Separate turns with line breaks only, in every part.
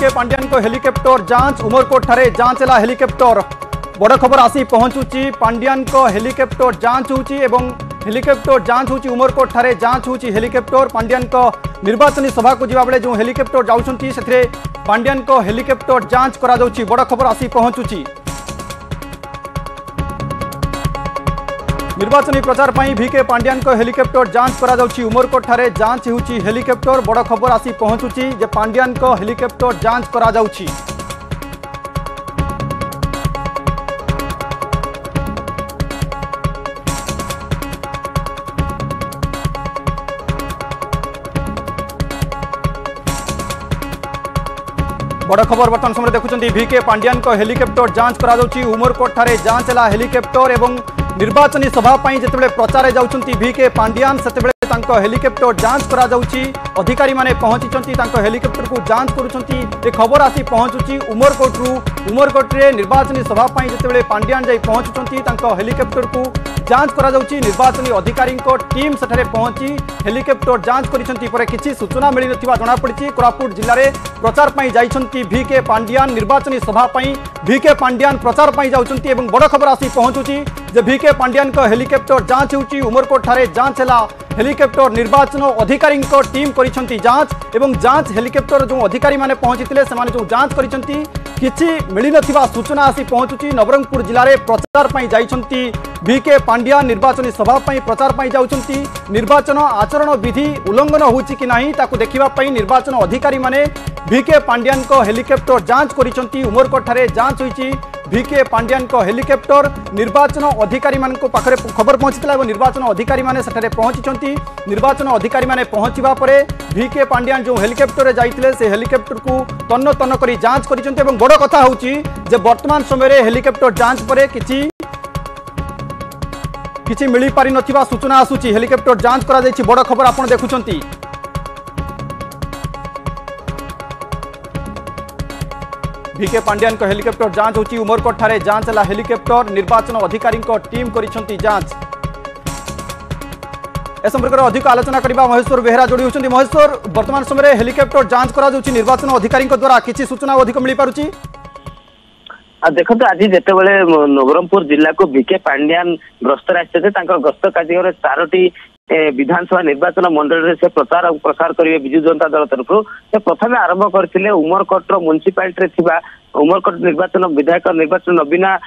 भिके पांड्यान को हेलिकॉप्टर जांच उमरकोट ठारे जांच है हेलिकॉप्टर बड़ खबर आसी पहुंचुची पांड्यान को हेलिकॉप्टर जांच होची एवं हेलिकॉप्टर जांच होची उमरकोट ठारे जांच होची हेलिकॉप्टर पांड्यान को निर्वाचन सभा को जिबा बेले जो हेलिकॉप्टर जाउछंती सेथरे पांड्यान को हेलिकॉप्टर जांच करा जाउची बड़ खबर आसी पहुंचुची निर्वाचन प्रचार पर भिके पांड्यान को हेलिकॉप्टर जांच करा जाउची उमरकोट ठारे जांच होची हेलिकॉप्टर बड़ खबर आसी पहुंचुची जे पांड्यान को हेलिकॉप्टर जांच करा जाउची बड़ खबर बर्तमान समय देखुं भिके पांड्यान को हेलिकॉप्टर जांच करा जाउची उमरकोट ठारे जांच है हेलिकॉप्टर एवं निर्वाचन सभा जिते प्रचार जाउछंती भिके पांड्यान से हेलिकॉप्टर जांच करा जाउची अधिकारी माने पहुंची हेलिकॉप्टर को जांच करुछंती खबर आसी पहुंचुची उमरकोट रे निर्वाचन सभा जिते पांड्यान जाई पहुंचुछंती हेलिकॉप्टर को जांच करा जाउची निर्वाचन अधिकारी टीम सेठारे पहुंची हेलिकॉप्टर जांच करिसंती परे किछि सूचना मिली नथिबा जणा पड़िछि कोरापुट जिल्ला रे प्रचार पई जाइछंती भिके पांड्यान निर्वाचन सभा भिके पांड्यान प्रचार पई जाउछंती एवं बड़ खबर आसी पहुंचुची जे भिके पांड्यान को हेलिकॉप्टर जांच होउची उमरकोट ठारे जांच हैला हेलिकॉप्टर निर्वाचन अधिकारी टीम करिसंती जांच एवं जांच हेलिकॉप्टर जो अधिकारी माने पहुंचीतिले सेमाने जो जांच करिसंती किछि मिली नथिबा सूचना आसी पहुंचुची नवरंगपुर जिल्ला रे प्रचार पई जाइछंती भिके पांड्यान निर्वाचन सभा प्रचार पई जाउछंती निर्वाचन आचरण विधि उल्लंघन होउची कि नाही ताकू देखिबा पई निर्वाचन अधिकारी माने भिके पांड्यान को हेलिकॉप्टर जांच करिसंती उमरकोट ठारे जांच होईची भिके पांड्यान को हेलिकॉप्टर निर्वाचन अधिकारी मान को पाखरे खबर पहुंचीला और निर्वाचन अधिकारी माने सेठारे पहुंची निर्वाचन अधिकारी माने पहुंचीबा परे भिके पांड्यान जो हेलिकॉप्टर रे जाइतिले से हेलिकॉप्टर को तन्न तन्न करी जांच करिसंती एवं बड़ कथा होउची जे वर्तमान समय रे हेलिकॉप्टर जांच परे किछि मिली पारि नथिबा सूचना आसुची हेलिकॉप्टर जांच करा जायछि बड़ खबर आपण देखुचंती भिके पांड्यान को हेलिकॉप्टर जांच होची उमरकोट ठारे जांच है हेलिकॉप्टर निर्वाचन अधिकारी टीम करिसंती जांच ए संपर्क में अधिक आलोचना करबा महेश्वर बेहरा जोड़ी होचंती महेश्वर वर्तमान समय हेलिकॉप्टर जांच करा जाउची निर्वाचन अधिकारी द्वारा किछि सूचना अधिक मिली पारुची
देखो आज जिते बड़े नवरंगपुर जिला को भिके पांड्यान गस्त आसते गस्त कार्य 4टी विधानसभा निर्वाचन मंडल से प्रचार और प्रसार करेंगे विजु जनता दल तरफ से प्रथम आरंभ करते उमरकोट म्युनिसिपालिटी उमरकोट निर्वाचन विधायक निर्वाचन नवीना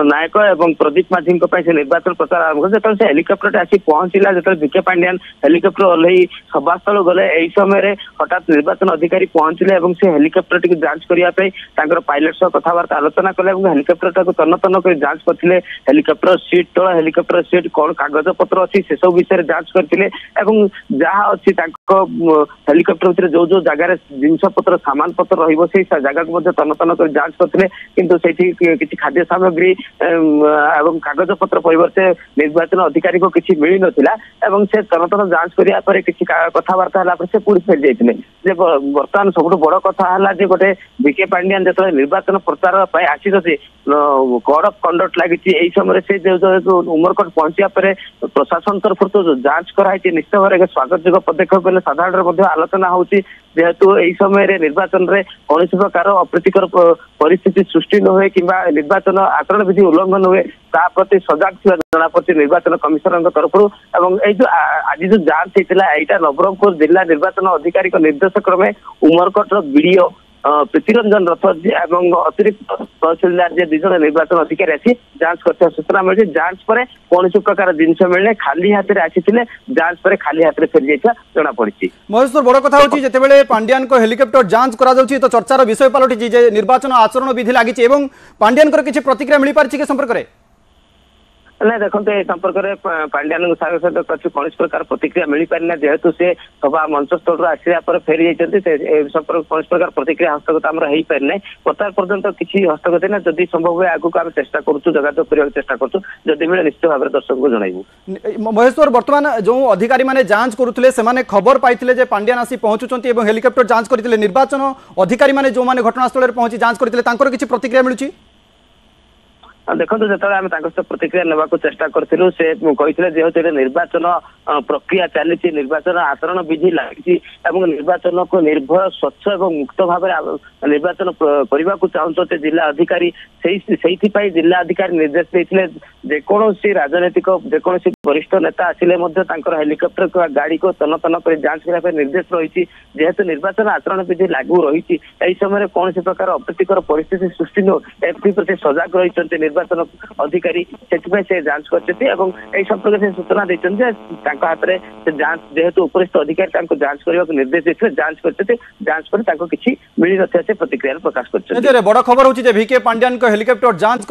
नायक एवं प्रदीप माझी से निर्वाचन प्रचार आरंभ कर से हेलिकॉप्टर आसी पहुंचला जो भिके पांड्यान हेलिकॉप्टर ओह्लई सभास्थल गले यही समय हठात निर्वाचन अधिकारी पहुंचले और से हेलिकॉप्टर टी जांच करने पायलट सह कथबार्ता आलोचना कले हेलिकॉप्टर तन्न तन्न कर जांच करते हेलिकॉप्टर सीट तल हेलिकॉप्टर सीट कौन कागज पत्र अच्छी से सब विषय जांच करते जहाँ अच्छी हेलिकॉप्टर भितर जो जो जगार जिनस पत्र सामान पत्र रही जगह को तन्न तन्न जांच करते किंतु किसी खाद्य सामग्री एवं कागज पत्र परिवर्ते निर्वाचन अधिकारी को किसी मिल नथिला एवं से तन्न तन्न जांच करिया परे किसी कथबार्ता हला पर से पुरी फेर जाइथिले जे वर्तमान सबुठ बड़ कथा हला जे गोटे भिके पांड्यान जतले निर्वाचन प्रचार पय आसीछि कोड ऑफ कंडक्ट लागि एई समय से जो उमरकोट पहुंचिया परे प्रशासन तरफ तो जांच कराई निश्चित भाव स्वागत जोग पदक्षेप साधारण आलोचना होची जेहेतु यही समय निर्वाचन में कौन प्रकार अप्रीतिकर परिस्थिति सृष्टि न हुए कि निर्वाचन आचरण विधि उल्लंघन हुए ता प्रति सजग थी जना पड़ी निर्वाचन कमिशनर तरफ जो आज जो जांच होता है नवरंगपुर जिला निर्वाचन अधिकारी निर्देश क्रमे उमरकोट बीडीओ प्रीतिरंजन रथ एवं अतिरिक्त तहसीलदार जे दुज निर्वाचन अधिकारी आसी जांच करते सूचना मिली जांच पर कौन प्रकार जिनस मिलने खाली हाथ में आसी जांच पर खाली हाथ में फेरी जाइछा जना पड़ी
महेश्वर बड़ कथा होची जेतेबेले पांड्यान को हेलिकॉप्टर जांच करा जाउची तो चर्चार विषय पलटि जे निर्वाचन आचरण विधि लागि एवं पांड्यान को किछि प्रतिक्रिया मिली पारछि के संपर्क रे
ना देखो ए संपर्क में पांड्यान सहित कौन प्रकार प्रतिक्रिया मिल पारिना जेहेतु से सभा मंच स्थल आसा पर फेरी जाइए संपर्क कौन प्रकार प्रतिक्रिया हस्तगत आम हो पारिना प्रचार पर्यंत किसी हस्तगत ना जदि संभव हुए आगू आम चेष्टा करूँ जोगाजोग करने चेष्टा करूँ जदि मिले निश्चित भाव दर्शक को जनइबू
महेश्वर वर्तमान जो अधिकारी माने जांच करुले से खबर पाई पांड्यान आसी पहुंचुंट हेलिकॉप्टर जांच करते निर्वाचन अधिकारी माने जो माने घटनास्थल पहुंची जांच करते किसी प्रतिक्रिया मिलूची
देखो जिते आम प्रतिक्रिया नेबा चेष्टा करूँ से कहते जेहेतु निर्वाचन प्रक्रिया चली निर्वाचन आचरण विधि लगी निर्वाचन को निर्भय स्वच्छ और मुक्त भाव निर्वाचन करने को चाहते जिला अधिकारी से जिला अधिकारी निर्देश देते जेकोसी राजनैतिक जेकोसी वरिष्ठ नेता आसिले हेलिकॉप्टर गाड़ी को तन तन कर जांच करने निर्देश रही जेहेतु निर्वाचन आचरण विधि लागू रही समय कौन प्रकार अप्रीतिकर परिस्थिति सृष्टि न प्रति सजग रही निर्वाचन अधिकारी से जांच कर संपर्क से सूचना देते हाथ में जांच जेहेतु उपरिस्थ अधिकारी जांच करने को निर्देश देते जांच करते जांच पर किसी मिल न प्रतिक्रिया प्रकाश कर
बड़ खबर हूँ भिके पांड्यान हेलिकॉप्टर जांच